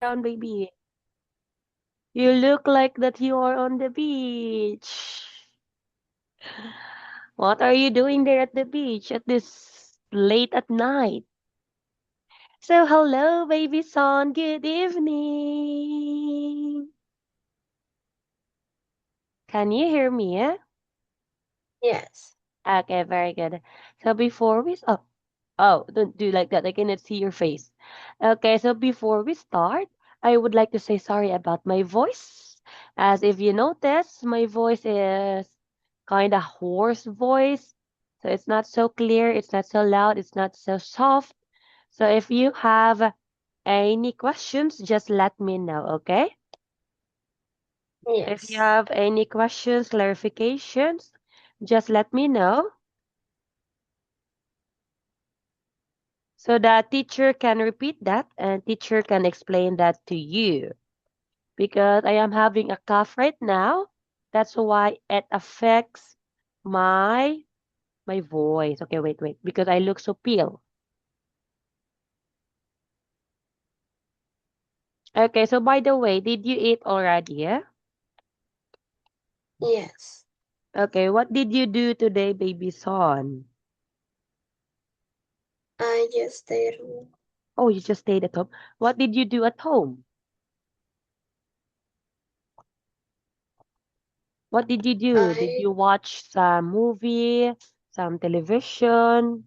Down, baby. You look like that you are on the beach. What are you doing there at the beach at this late at night? So hello, baby son. Good evening. Can you hear me? Yes. Okay, very good. So before we don't do like that. I cannot see your face. Okay, so before we start, I would like to say sorry about my voice. As if you notice, my voice is kind of hoarse voice. So it's not so clear, it's not so loud, it's not so soft. So if you have any questions, just let me know, okay? If you Yes. have any questions, clarifications, just let me know so that teacher can repeat that and teacher can explain that to you. Because I am having a cough right now. That's why it affects my my voice. Okay, wait. Because I look so pale. Okay, so by the way, did you eat already? Yeah? Yes. Okay, what did you do today, baby son? I just stayed home. Oh, you just stayed at home. What did you do at home? What did you do? Did I you watch some movie, some television?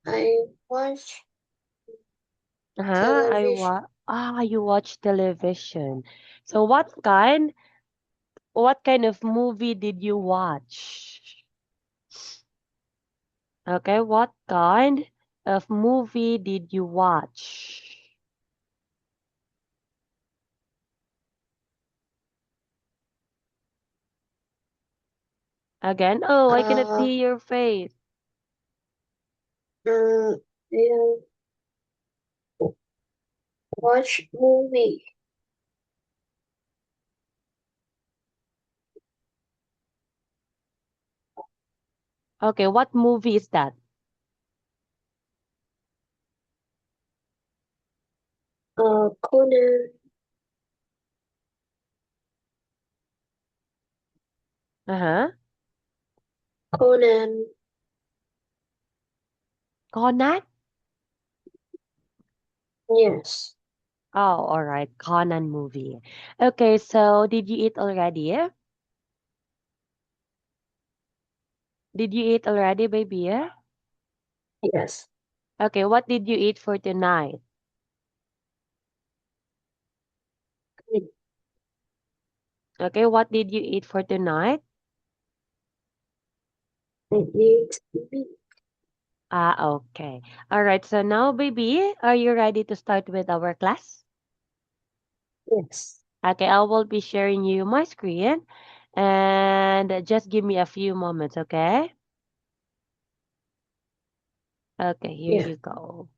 I watch Uh-huh, television. you watch television. So what kind of movie did you watch? Okay, what kind of movie did you watch? Again? Oh, I cannot Uh, see your face. yeah, watch movie. Okay, what movie is that? Conan. Uh-huh. Conan. Conan? Yes. Oh, all right. Conan movie. Okay, so did you eat already? Did you eat already, baby? Yes. Okay, what did you eat for tonight? Okay, what did you eat for tonight? I eat meat. Ah, okay. All right. So now, baby, are you ready to start with our class? Yes. Okay, I will be sharing you my screen and just give me a few moments, okay? Okay, here Yeah. you go.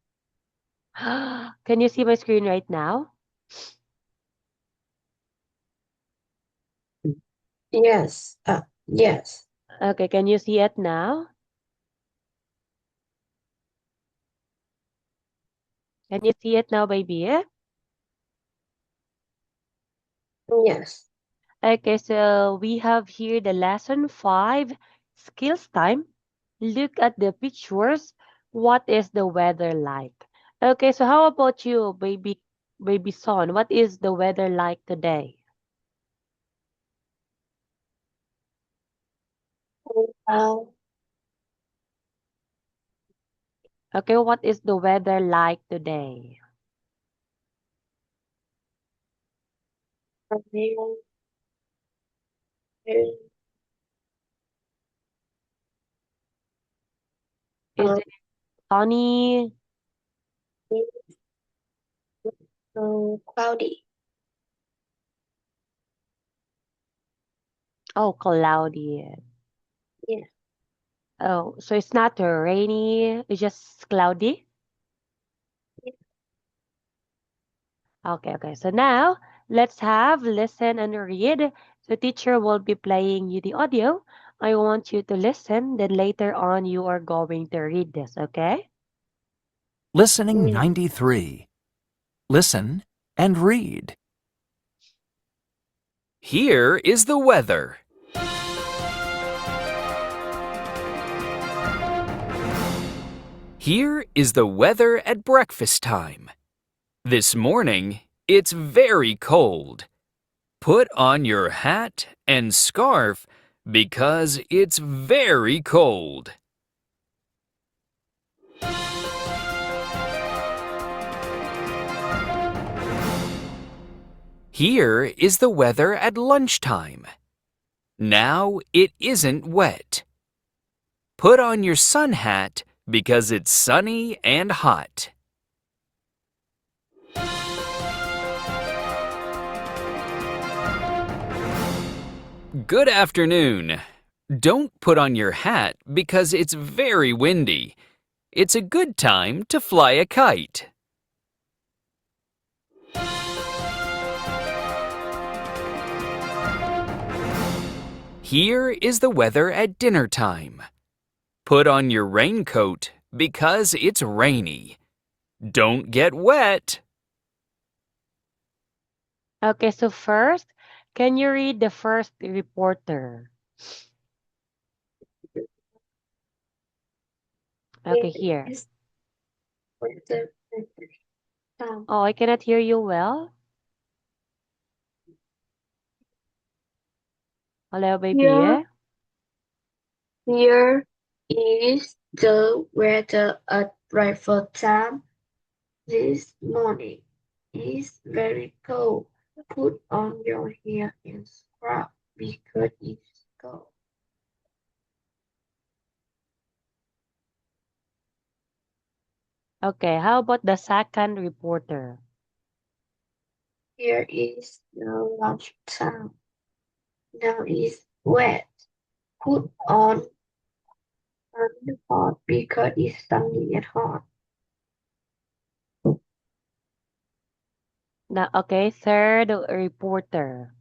Can you see my screen right now? Yes. Yes. Okay, can you see it now? Can you see it now, baby? Yes. Okay, so we have here the lesson 5, skills time. Look at the pictures. What is the weather like? Okay, so how about you, baby son? What is the weather like today? Uh, Okay, what is the weather like today? Is um, it sunny? cloudy. Oh, cloudy. Yeah. Oh, so it's not rainy, it's just cloudy? Okay. So now let's have listen and read. So teacher will be playing you the audio I want you to listen, then later on you are going to read this, okay? Listening Yeah. 93. Listen and read. Here is the weather. Here is the weather at breakfast time. This morning, it's very cold. Put on your hat and scarf because it's very cold. Here is the weather at lunchtime. Now it isn't wet. Put on your sun hat because it's sunny and hot. Good afternoon. Don't put on your hat because it's very windy. It's a good time to fly a kite. Here is the weather at dinner time. Put on your raincoat because it's rainy. Don't get wet. Okay, so first, can you read the first reporter? Okay, here. Is weather time. Oh, I cannot hear you well. Hello, baby. Here is the weather at breakfast time this morning. It's very cold. Put on your hair and scrub because it's cold. Okay, how about the second reporter? Here is the lunch time. Now it's wet. Put on the hot because it's sunny and hot. Now, okay, third reporter.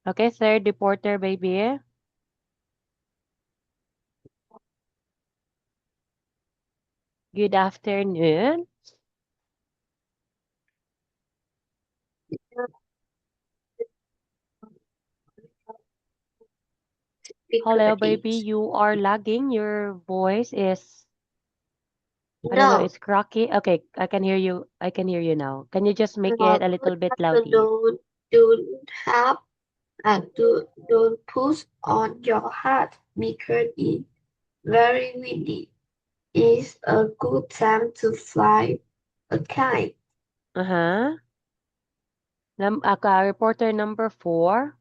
Okay, third reporter, baby. Good afternoon. Because Hello, baby. it's You are lagging. Your voice is, I don't know, no. it's cracky. Okay, I can hear you. I can hear you now. Can you just make it a Good little bit loudy? afternoon. Don't have don't push on your hat because it's very windy. It's a good time to fly a kite. Uh-huh. Reporter number 4.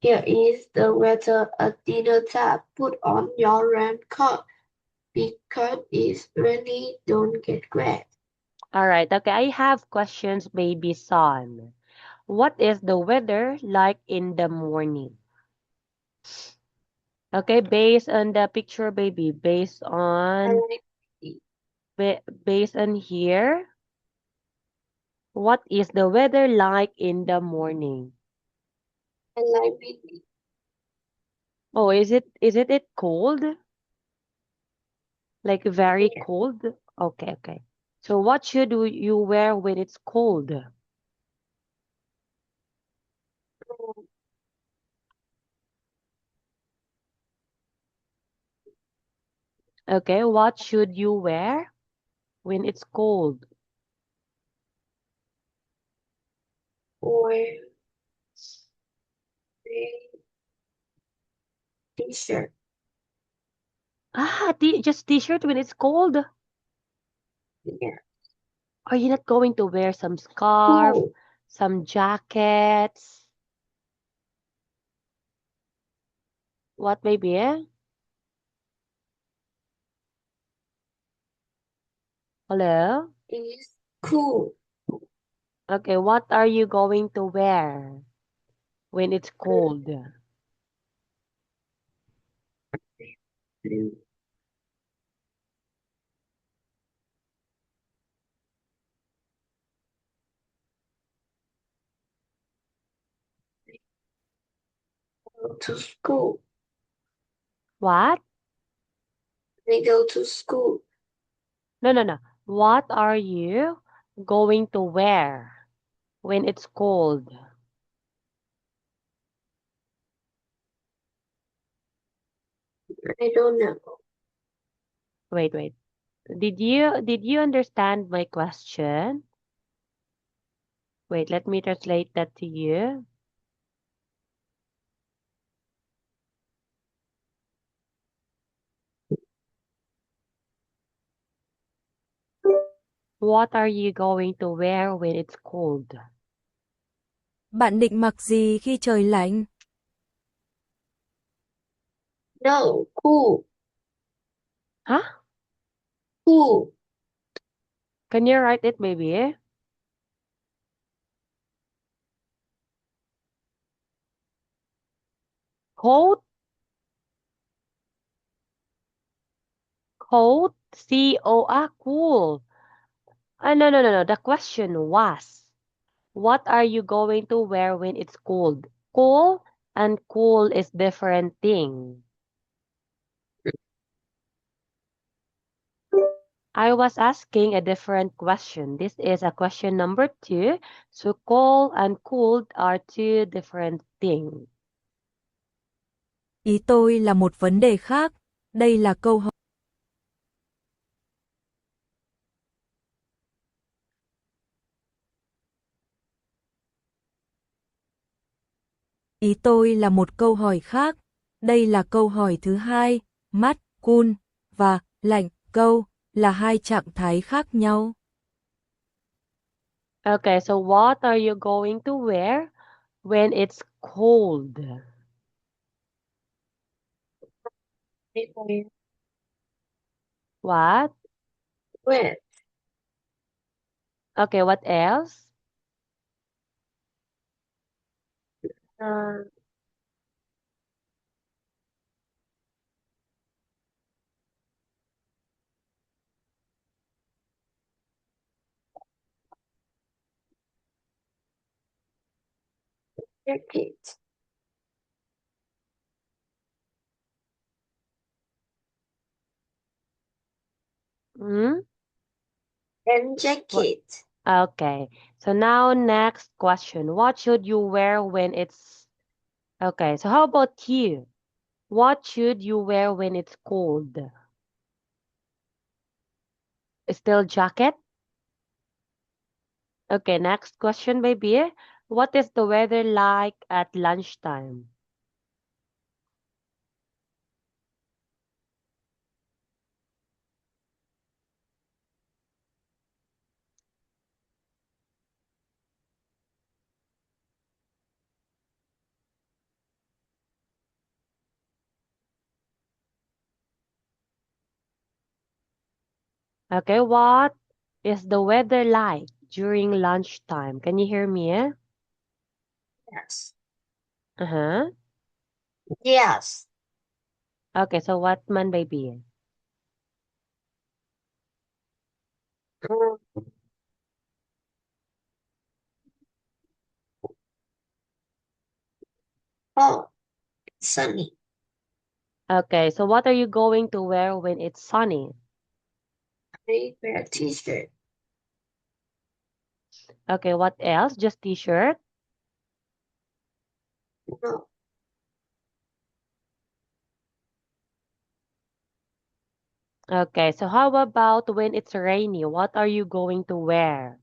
Here is the weather at dinner time. Put on your raincoat because it's rainy. Don't get wet. All right. Okay, I have questions, baby son. What is the weather like in the morning? Okay, based on the picture, baby, I like it. based on here, what is the weather like in the morning? I like it. Oh, is it cold? Like very Yeah. cold? Okay, okay. So what should you wear when it's cold? Okay, what should you wear when it's cold? Or a t-shirt. Ah, just t-shirt when it's cold? Yeah. Are you not going to wear some scarf, Cool. some jackets? What maybe, eh? Hello? Is cool. Okay, what are you going to wear when it's cold? Blue. to school. What? They go to school. No. What are you going to wear when it's cold? I don't know. Wait. Did you understand my question? Wait, let me translate that to you. What are you going to wear when it's cold? Bạn định mặc gì khi trời lạnh? No, cool, Huh? cool. Can you write it, baby? Cold? Cold? Cool. No. The question was, what are you going to wear when it's cold? Cool and cool is different thing. I was asking a different question. This is a question number 2. So cold and cold are two different things. Ý tôi là một vấn đề khác. Đây là câu hỏi. Ý tôi là một câu hỏi khác. Đây là câu hỏi thứ hai. Mát, cool và lạnh, cold là hai trạng thái khác nhau. Okay, so what are you going to wear when it's cold? They wear What? red, Okay, what else? uh, jacket, Hmm? and What? jacket. Okay. So now next question. What should you wear when it's Okay, so how about you? What should you wear when it's cold? Still jacket? Okay, next question, baby. What is the weather like at lunchtime? Okay, what is the weather like during lunchtime? Can you hear me? Yes. Uh-huh. Yes. Okay, so what man, baby? Um, oh, sunny. Okay, so what are you going to wear when it's sunny? I wear a t-shirt. Okay, what else? Just t-shirt? No, Okay, so how about when it's rainy? What are you going to wear?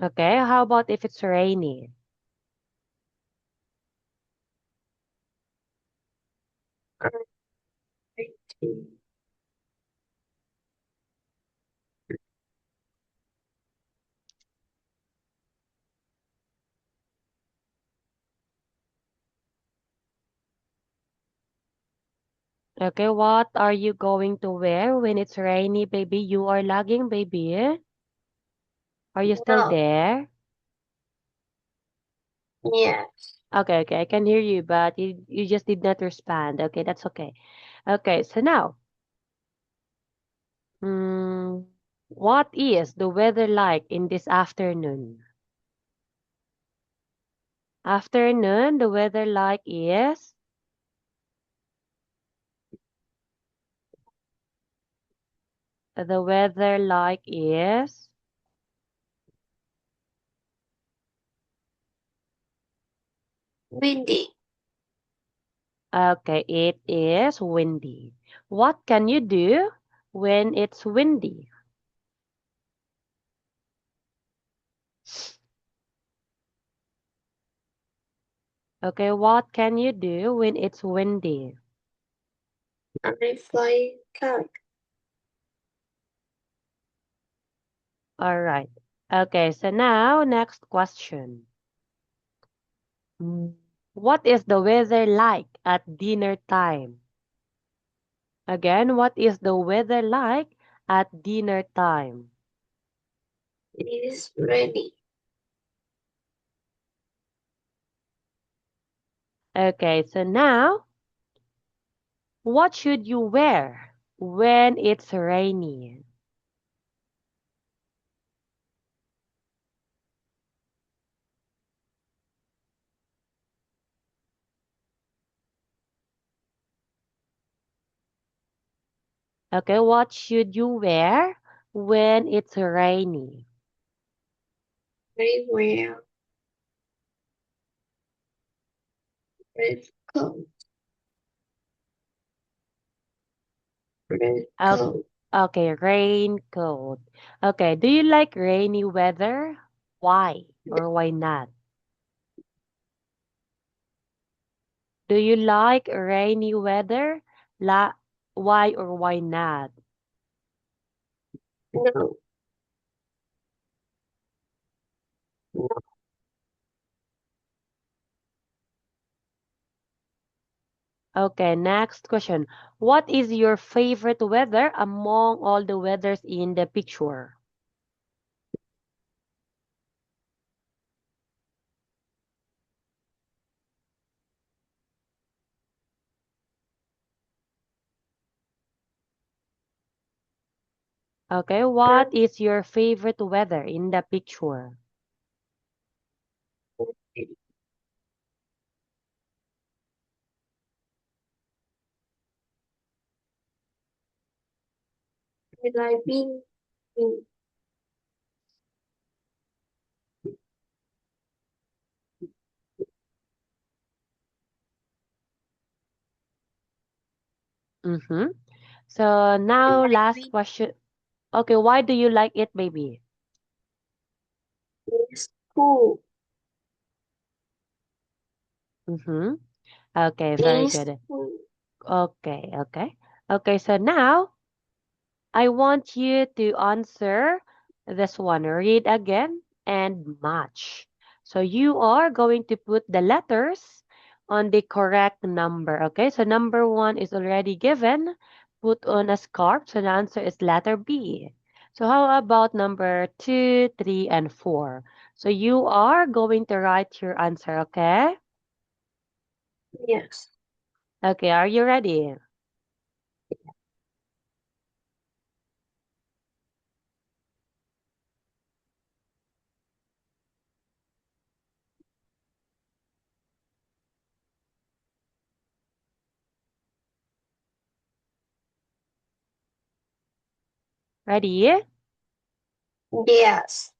Okay, how about if it's rainy? I t- Okay, what are you going to wear when it's rainy, baby? You are lagging, baby. Are you still no, there? Yes. Okay, I can hear you, but you just did not respond. Okay, that's okay. Okay, so now, mm, what is the weather like in this afternoon? Afternoon, the weather like is the weather like is Windy. okay, it is windy. What can you do when it's windy? Okay, what can you do when it's windy? I'm flying kite. All right. Okay, so now next question. Mm, What is the weather like at dinner time? Again, what is the weather like at dinner time? It is rainy. Okay, so now, what should you wear when it's rainy? Okay, what should you wear when it's rainy? I wear red coat. Red O- coat. Okay, raincoat. Okay, do you like rainy weather? Why or why not? Do you like rainy weather? Why or why not? No. No. Okay, next question. What is your favorite weather among all the weathers in the picture? Okay, what is your favorite weather in the picture? I like being in Mm-hmm. So now like last being question. Okay, why do you like it, baby? in school. Mm-hmm. Okay, very In good. school. Okay. Okay, so now I want you to answer this one. Read again and match. So you are going to put the letters on the correct number. Okay, so number one is already given. Put on a scarf. So the answer is letter B. So how about number two, three, and four? So you are going to write your answer, okay? Yes. Okay, are you ready? Ready? Yes.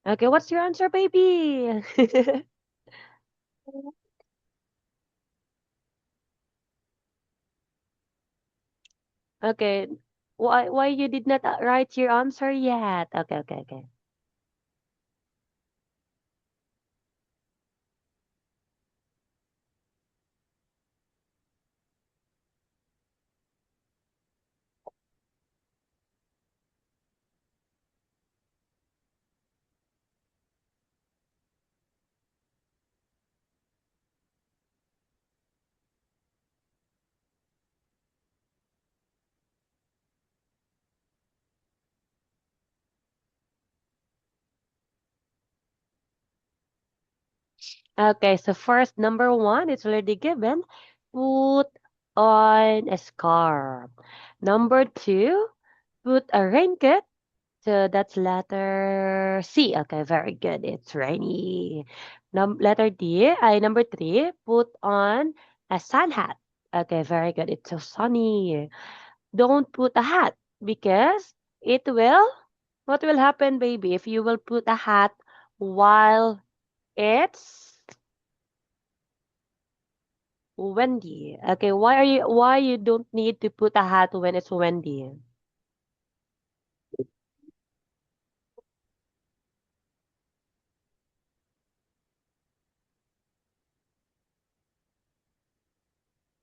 Okay, what's your answer, baby? Okay. Why you did not write your answer yet? Okay, okay, okay. Okay, so first, number one, it's already given. Put on a scarf. Number two, put a raincoat. So that's letter C. Okay, very good. It's rainy. Letter D. Number three, put on a sun hat. Okay, very good. It's so sunny. Don't put a hat because it will. What will happen, baby, if you will put a hat while it's windy? Okay, why you don't need to put a hat when it's windy?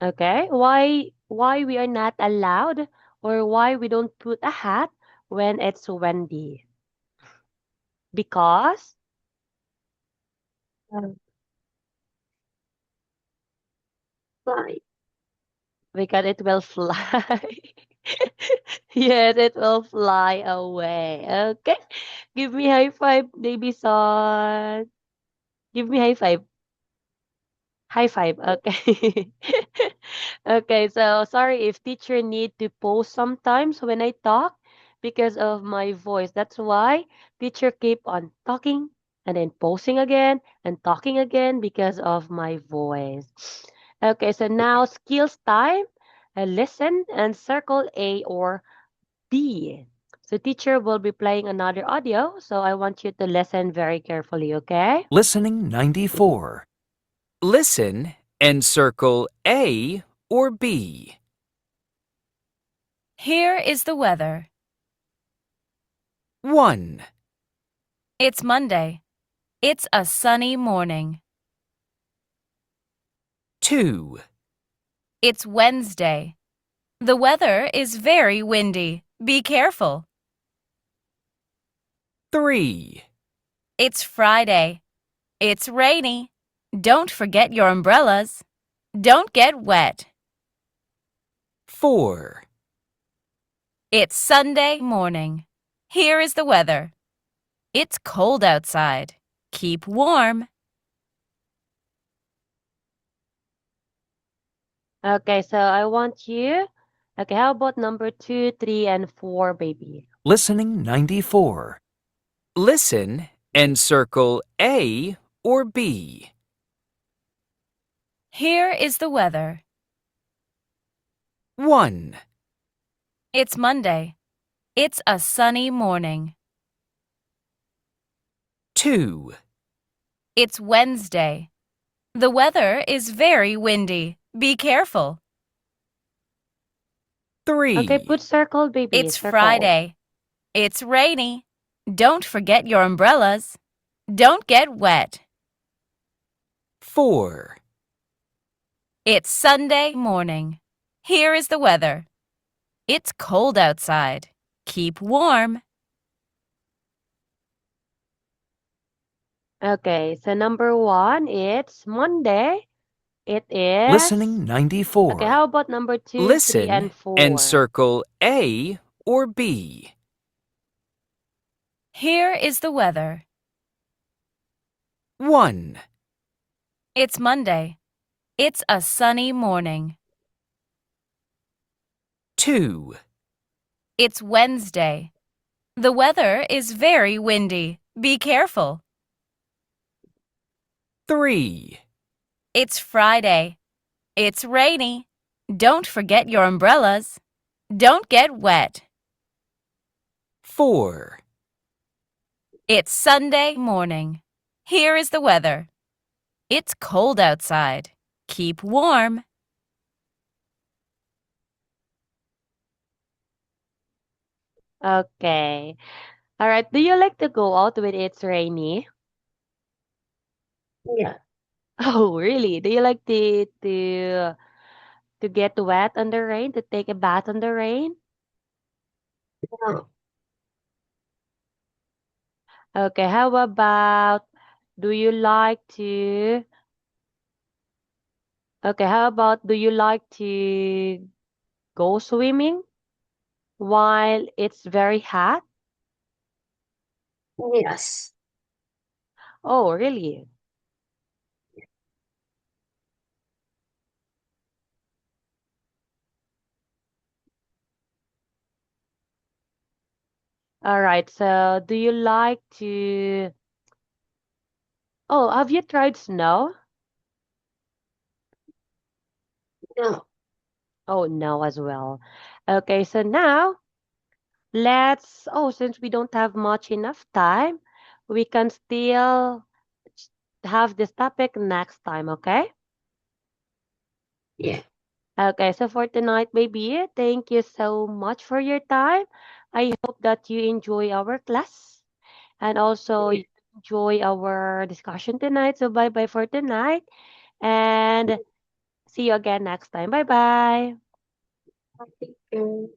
Okay, why we are not allowed or why we don't put a hat when it's windy? Because Um, Fly. because it will fly. Yes, it will fly away. Okay. Give me high five, baby son. Give me high five. High five. Okay. Okay, so sorry if teacher need to pause sometimes when I talk because of my voice. That's why teacher keep on talking and then pausing again and talking again because of my voice. Okay, so now skills time. Listen and circle A or B. So teacher will be playing another audio, so I want you to listen very carefully, okay? Listening 94. Listen and circle A or B. Here is the weather. 1, It's Monday. It's a sunny morning. 2, It's Wednesday. The weather is very windy. Be careful. 3, It's Friday. It's rainy. Don't forget your umbrellas. Don't get wet. 4, It's Sunday morning. Here is the weather. It's cold outside. Keep warm. Okay, so I want you. Okay, how about number 2, 3, and 4, baby? Listening 94. Listen and circle A or B. Here is the weather. 1, It's Monday. It's a sunny morning. 2, It's Wednesday. The weather is very windy. Be careful. 3, Okay, put circle, baby. It's Circle. Friday. It's rainy. Don't forget your umbrellas. Don't get wet. 4, It's Sunday morning. Here is the weather. It's cold outside. Keep warm. Okay, so number 1, it's Monday. It is. Listening 94. Okay, how about number 2, 3, Listen and 4? and circle A or B. Here is the weather. 1, It's Monday. It's a sunny morning. 2, It's Wednesday. The weather is very windy. Be careful. 3, It's Friday. It's rainy. Don't forget your umbrellas. Don't get wet. 4, It's Sunday morning. Here is the weather. It's cold outside. Keep warm. Okay. All right. Do you like to go out when it's rainy? Yeah. Oh, really? Do you like to get wet on the rain, to take a bath on the rain? No. Okay, how about do you like to Okay, how about do you like to go swimming while it's very hot? Yes. Oh, really? All right. So, do you like to Oh, have you tried snow? No. Oh, no as well. Okay, so now since we don't have much enough time, we can still ch- have this topic next time, okay? Yeah. Okay, so for tonight, baby, thank you so much for your time. I hope that you enjoy our class and also Yeah. you enjoy our discussion tonight. So bye bye for tonight and see you again next time. Bye bye. I think